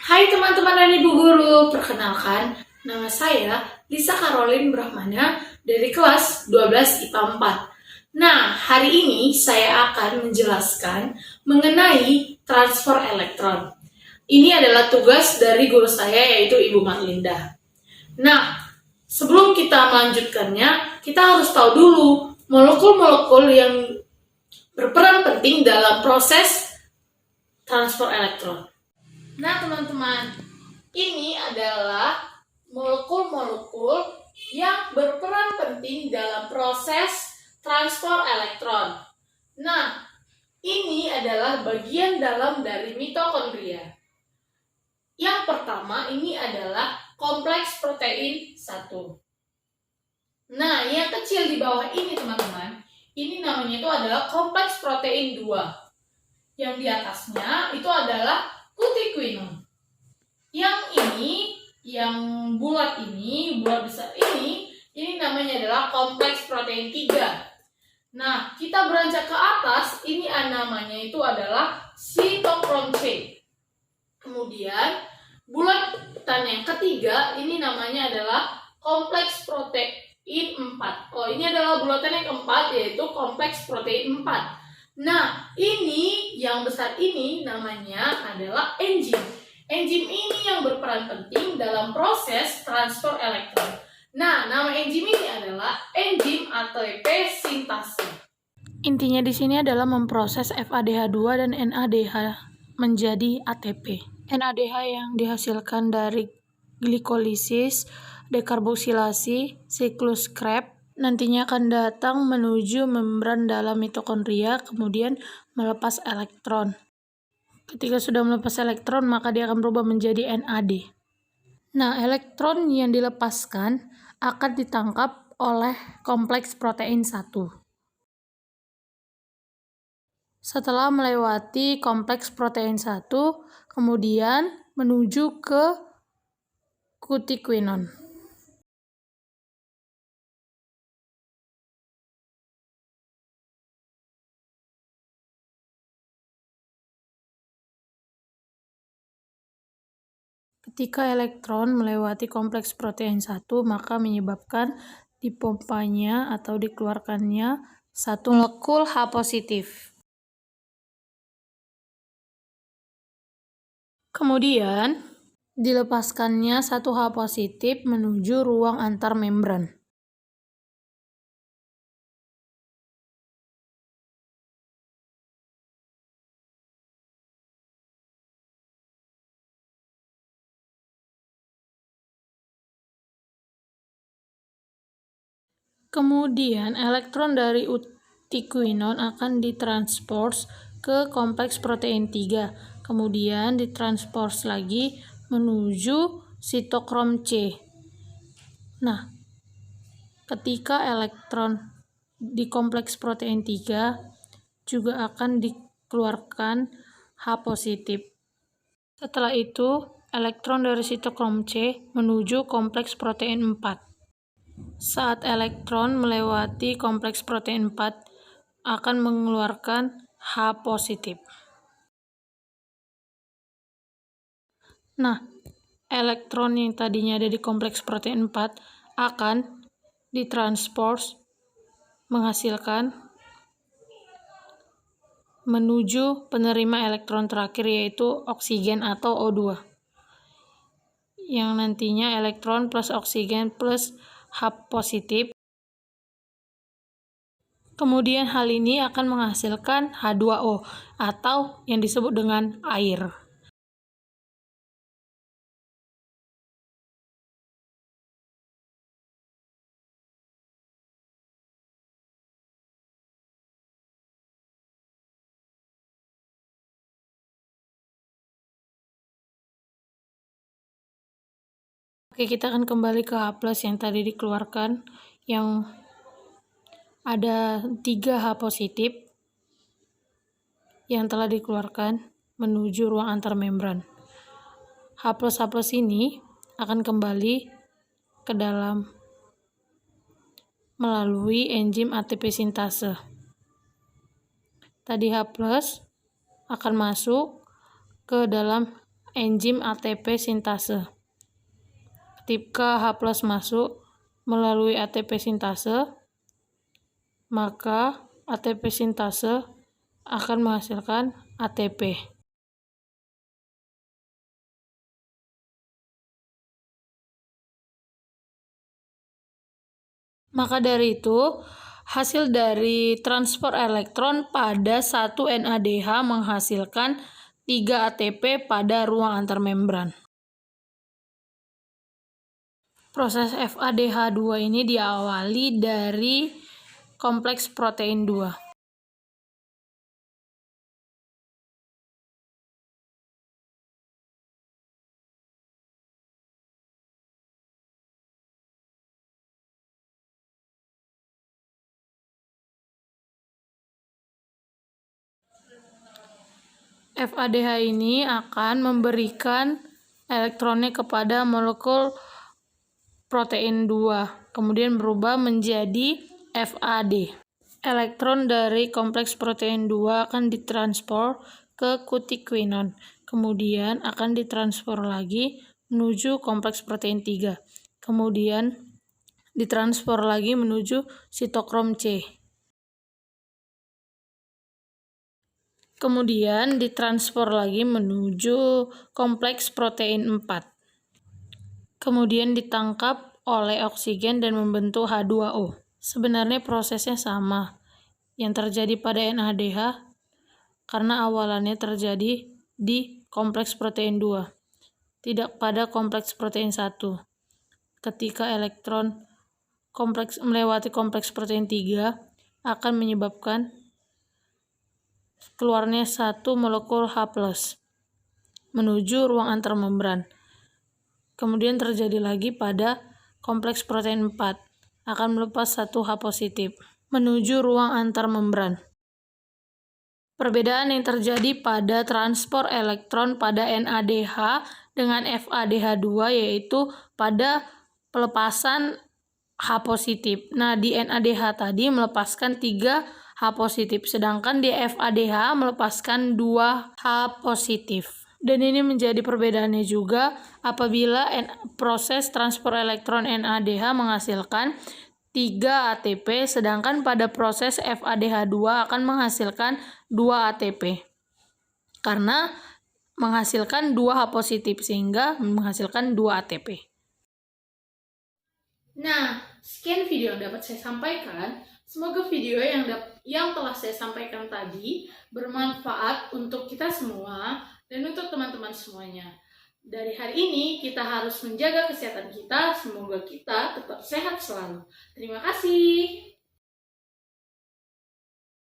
Hai teman-teman dan Ibu Guru, perkenalkan nama saya Lisa Caroline Brahmana dari kelas 12 IPA 4. Nah, hari ini saya akan menjelaskan mengenai transfer elektron. Ini adalah tugas dari guru saya yaitu Ibu Marlinda. Nah, sebelum kita melanjutkannya, kita harus tahu dulu molekul-molekul yang berperan penting dalam proses transfer elektron. Nah, teman-teman, ini adalah molekul-molekul yang berperan penting dalam proses transfer elektron. Nah, ini adalah bagian dalam dari mitokondria. Yang pertama ini adalah kompleks protein 1. Nah, yang kecil di bawah ini teman-teman, ini namanya itu adalah kompleks protein 2. Yang di atasnya itu adalah kutiquinon. Yang ini, yang bulat besar ini namanya adalah kompleks protein 3. Nah, kita beranjak ke atas, ini namanya itu adalah sitokrom C. Kemudian, bulatan yang ketiga, ini namanya adalah kompleks protein 4. Oh, ini adalah bulatan yang keempat, yaitu kompleks protein 4. Nah, ini yang besar ini namanya adalah enzim. Enzim ini yang berperan penting dalam proses transfer elektron. Nah, nama enzim ini adalah enzim ATP sintase. Intinya di sini adalah memproses FADH2 dan NADH menjadi ATP. NADH yang dihasilkan dari glikolisis, dekarboksilasi, siklus Krebs nantinya akan datang menuju membran dalam mitokondria, kemudian melepas elektron. Ketika sudah melepas elektron, maka dia akan berubah menjadi NAD. Nah, elektron yang dilepaskan akan ditangkap oleh kompleks protein 1. Setelah melewati kompleks protein 1, kemudian menuju ke kutiquinon. Ketika elektron melewati kompleks protein 1, maka menyebabkan dipompanya atau dikeluarkannya satu molekul H positif. Kemudian, dilepaskannya satu H positif menuju ruang antar membran. Kemudian, elektron dari kutiquinon akan ditransport ke kompleks protein 3. Kemudian ditransport lagi menuju sitokrom C. Nah, ketika elektron di kompleks protein 3 juga akan dikeluarkan H positif. Setelah itu, elektron dari sitokrom C menuju kompleks protein 4. Saat elektron melewati kompleks protein 4 akan mengeluarkan H positif. Nah, elektron yang tadinya ada di kompleks protein 4 akan ditransport menghasilkan menuju penerima elektron terakhir yaitu oksigen atau O2. Yang nantinya elektron plus oksigen plus H positif. Kemudian hal ini akan menghasilkan H2O atau yang disebut dengan air. Oke, kita akan kembali ke H+ yang tadi dikeluarkan, yang ada 3 H positif yang telah dikeluarkan menuju ruang antar membran. H+ ini akan kembali ke dalam melalui enzim ATP sintase. Tadi H+ akan masuk ke dalam enzim ATP sintase. Ketika H+ masuk melalui ATP sintase, maka ATP sintase akan menghasilkan ATP. Maka dari itu, hasil dari transfer elektron pada satu NADH menghasilkan 3 ATP pada ruang antarmembran. Proses FADH2 ini diawali dari kompleks protein 2. FADH ini akan memberikan elektronnya kepada molekul protein 2, kemudian berubah menjadi FAD. Elektron dari kompleks protein 2 akan ditransfer ke kutiquinon, kemudian akan ditransfer lagi menuju kompleks protein 3, kemudian ditransfer lagi menuju sitokrom C. Kemudian ditransfer lagi menuju kompleks protein 4. Kemudian ditangkap oleh oksigen dan membentuk H2O. Sebenarnya prosesnya sama yang terjadi pada NADH karena awalannya terjadi di kompleks protein 2, tidak pada kompleks protein 1. Ketika elektron melewati kompleks protein 3 akan menyebabkan keluarnya satu molekul H+ menuju ruang antarmembran. Kemudian terjadi lagi pada kompleks protein 4 akan melepas satu H+ menuju ruang antarmembran. Perbedaan yang terjadi pada transport elektron pada NADH dengan FADH2 yaitu pada pelepasan H+. Nah, di NADH tadi melepaskan 3 H+, sedangkan di FADH melepaskan 2 H+. Dan ini menjadi perbedaannya juga apabila proses transfer elektron NADH menghasilkan 3 ATP, sedangkan pada proses FADH2 akan menghasilkan 2 ATP. Karena menghasilkan 2 H+ sehingga menghasilkan 2 ATP. Nah, sekian video yang dapat saya sampaikan. Semoga video yang telah saya sampaikan tadi bermanfaat untuk kita semua dan untuk teman-teman semuanya. Dari hari ini kita harus menjaga kesehatan kita. Semoga kita tetap sehat selalu. Terima kasih.